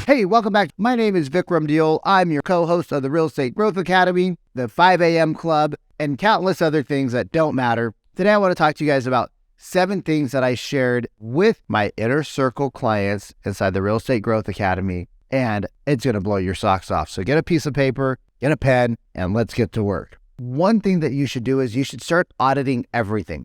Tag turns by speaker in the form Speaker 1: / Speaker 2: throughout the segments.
Speaker 1: Hey, welcome back. My name is Vikram Deol. I'm your co-host of the Real Estate Growth Academy, the 5 a.m. Club, and countless other things that don't matter. Today, I want to talk to you guys about 7 things that I shared with my inner circle clients inside the Real Estate Growth Academy, and it's going to blow your socks off. So get a piece of paper, get a pen, and let's get to work. One thing that you should do is you should start auditing everything.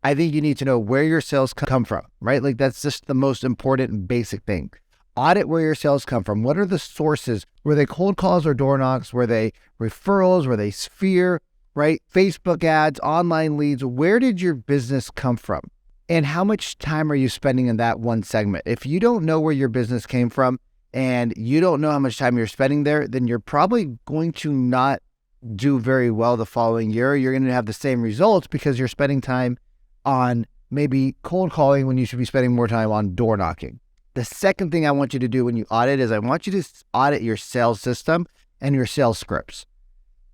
Speaker 1: I think you need to know where your sales come from, right? Like that's just the most important and basic thing. Audit where your sales come from. What are the sources? Were they cold calls or door knocks? Were they referrals? Were they sphere, right? Facebook ads, online leads? Where did your business come from? And how much time are you spending in that one segment? If you don't know where your business came from and you don't know how much time you're spending there, then you're probably going to not do very well the following year. You're going to have the same results because you're spending time on maybe cold calling when you should be spending more time on door knocking. The second thing I want you to do when you audit is I want you to audit your sales system and your sales scripts.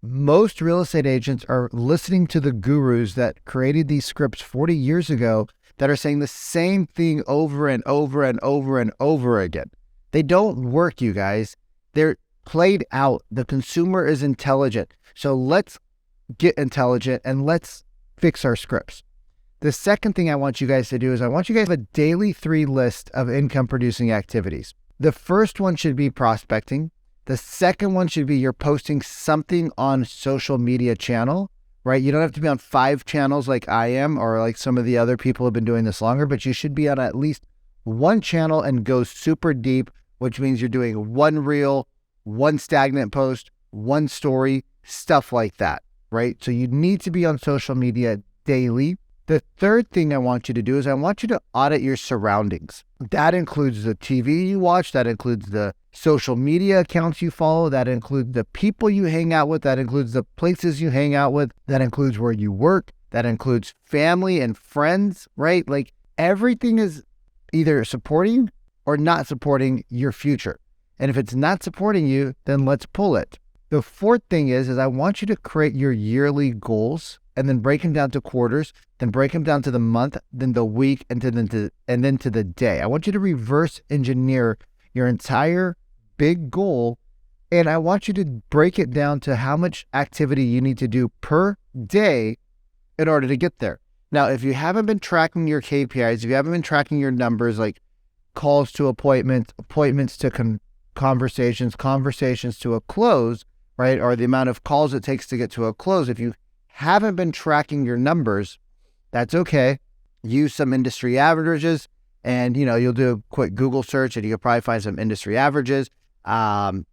Speaker 1: Most real estate agents are listening to the gurus that created these scripts 40 years ago that are saying the same thing over and over and over and over again. They don't work, you guys. They're played out. The consumer is intelligent. So let's get intelligent and let's fix our scripts. The second thing I want you guys to do is I want you guys to have a daily 3 list of income producing activities. The first one should be prospecting. The second one should be you're posting something on social media channel, right? You don't have to be on 5 channels like I am or like some of the other people have been doing this longer, but you should be on at least 1 channel and go super deep, which means you're doing 1 reel, 1 stagnant post, 1 story, stuff like that, right? So you need to be on social media daily. The third thing I want you to do is I want you to audit your surroundings. That includes the TV you watch, that includes the social media accounts you follow, that includes the people you hang out with, that includes the places you hang out with, that includes where you work, that includes family and friends, right? Like everything is either supporting or not supporting your future. And if it's not supporting you, then let's pull it. The fourth thing is I want you to create your yearly goals and then break them down to quarters, then break them down to the month, then the week, and then to the day. I want you to reverse engineer your entire big goal, and I want you to break it down to how much activity you need to do per day in order to get there. Now, if you haven't been tracking your KPIs, if you haven't been tracking your numbers like calls to appointments, appointments to conversations, conversations to a close, right? Or the amount of calls it takes to get to a close. If you haven't been tracking your numbers, that's okay. Use some industry averages and, you'll do a quick Google search and you'll probably find some industry averages and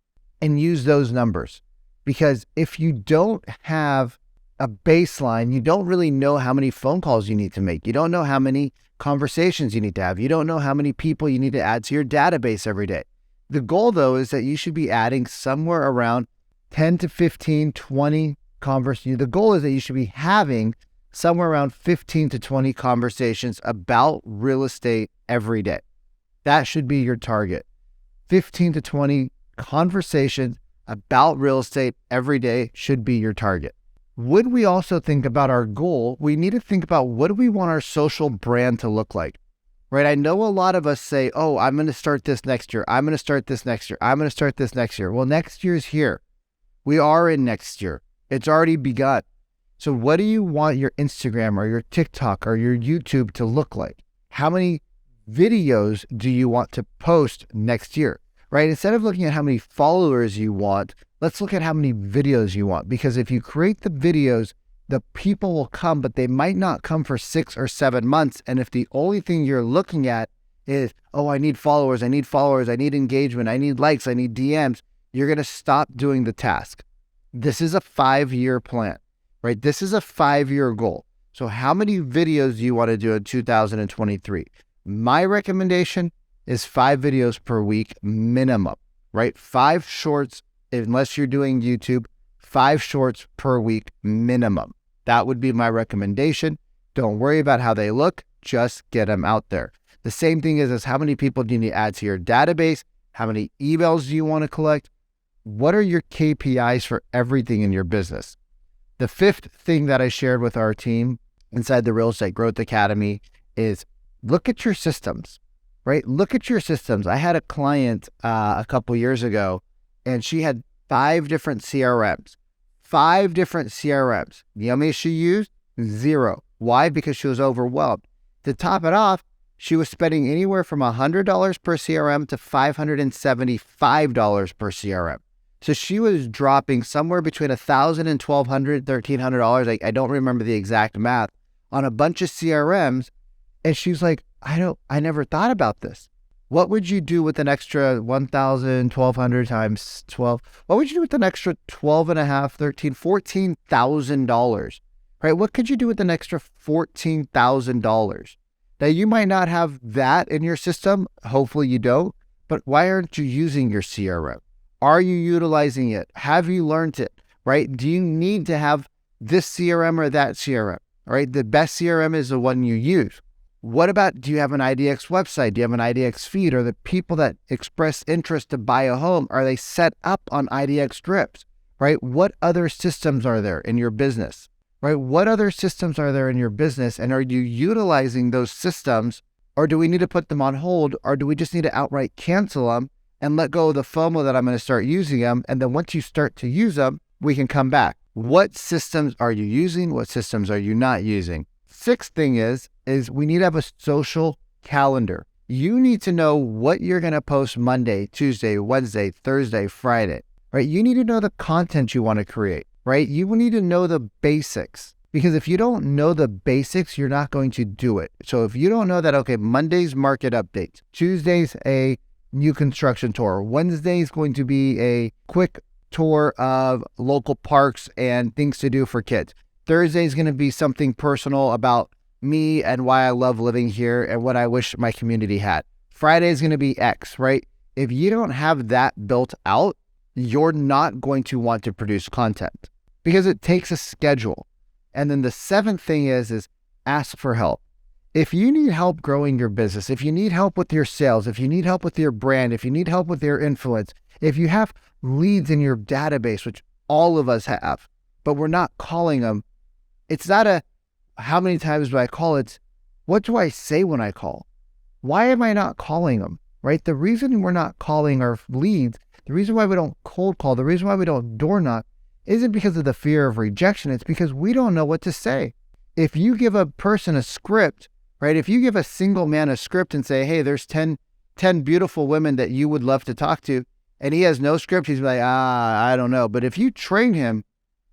Speaker 1: use those numbers. Because if you don't have a baseline, you don't really know how many phone calls you need to make. You don't know how many conversations you need to have. You don't know how many people you need to add to your database every day. The goal, though, is that you should be adding somewhere around 10 to 15, 20 conversations. The goal is that you should be having somewhere around 15 to 20 conversations about real estate every day. That should be your target. 15 to 20 conversations about real estate every day should be your target. When we also think about our goal, we need to think about what do we want our social brand to look like, right? I know a lot of us say, oh, I'm going to start this next year. I'm going to start this next year. I'm going to start this next year. Well, next year's here. We are in next year. It's already begun. So what do you want your Instagram or your TikTok or your YouTube to look like? How many videos do you want to post next year, right? Instead of looking at how many followers you want, let's look at how many videos you want. Because if you create the videos, the people will come, but they might not come for 6 or 7 months. And if the only thing you're looking at is, oh, I need followers, I need engagement, I need likes, I need DMs, you're going to stop doing the task. This is a 5-year plan, right? This is a 5-year goal. So how many videos do you want to do in 2023? My recommendation is 5 videos per week minimum, right? 5 shorts, unless you're doing YouTube, 5 shorts per week minimum. That would be my recommendation. Don't worry about how they look. Just get them out there. The same thing is how many people do you need to add to your database? How many emails do you want to collect? What are your KPIs for everything in your business? The 5th thing that I shared with our team inside the Real Estate Growth Academy is look at your systems. right? Look at your systems. I had a client a couple years ago, and she had 5 different CRMs. 5 different CRMs. You know how many she used? 0. Why? Because she was overwhelmed. To top it off, she was spending anywhere from $100 per CRM to $575 per CRM. So she was dropping somewhere between $1,000 and $1,200, $1,300. I don't remember the exact math on a bunch of CRMs. And she's like, I never thought about this. What would you do with an extra 1,000, 1,200 times 12? What would you do with an extra 12 and a half, 13, $14,000, right? What could you do with an extra $14,000? Now, you might not have that in your system. Hopefully you don't, but why aren't you using your CRM? Are you utilizing it? Have you learned it, right? Do you need to have this CRM or that CRM, right? The best CRM is the one you use. What about, do you have an IDX website? Do you have an IDX feed? Are the people that express interest to buy a home, are they set up on IDX drips, right? What other systems are there in your business, right? What other systems are there in your business? And are you utilizing those systems, or do we need to put them on hold? Or do we just need to outright cancel them and let go of the FOMO that I'm going to start using them? And then once you start to use them, we can come back. What systems are you using? What systems are you not using? Sixth thing is we need to have a social calendar. You need to know what you're going to post Monday, Tuesday, Wednesday, Thursday, Friday, right? You need to know the content you want to create, right? You need to know the basics, because if you don't know the basics, you're not going to do it. So if you don't know that, okay, Monday's market updates, Tuesday's a new construction tour, Wednesday's going to be a quick tour of local parks and things to do for kids. Thursday is going to be something personal about me and why I love living here and what I wish my community had. Friday is going to be X, right? If you don't have that built out, you're not going to want to produce content because it takes a schedule. And then the seventh thing is ask for help. If you need help growing your business, if you need help with your sales, if you need help with your brand, if you need help with your influence, if you have leads in your database, which all of us have, but we're not calling them, it's not a how many times do I call, it's what do I say when I call? Why am I not calling them, right? The reason we're not calling our leads, the reason why we don't cold call, the reason why we don't door knock isn't because of the fear of rejection. It's because we don't know what to say. If you give a person a script, right? If you give a single man a script and say, hey, there's 10 beautiful women that you would love to talk to, and he has no script, he's like, I don't know. But if you train him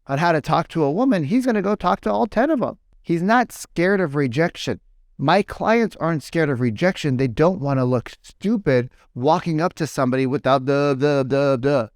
Speaker 1: on how to talk to a woman, he's going to go talk to all 10 of them. He's not scared of rejection. My clients aren't scared of rejection. They don't want to look stupid walking up to somebody without the.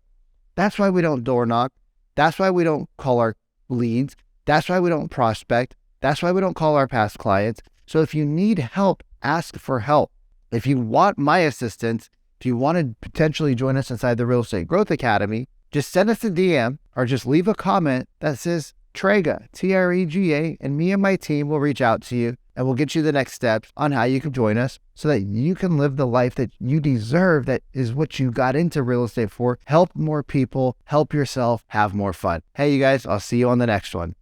Speaker 1: That's why we don't door knock. That's why we don't call our leads. That's why we don't prospect. That's why we don't call our past clients. So if you need help, ask for help. If you want my assistance, if you want to potentially join us inside the Real Estate Growth Academy, just send us a DM or just leave a comment that says Trega, Trega, and me and my team will reach out to you and we'll get you the next steps on how you can join us so that you can live the life that you deserve. That is what you got into real estate for. Help more people, help yourself, have more fun. Hey, you guys, I'll see you on the next one.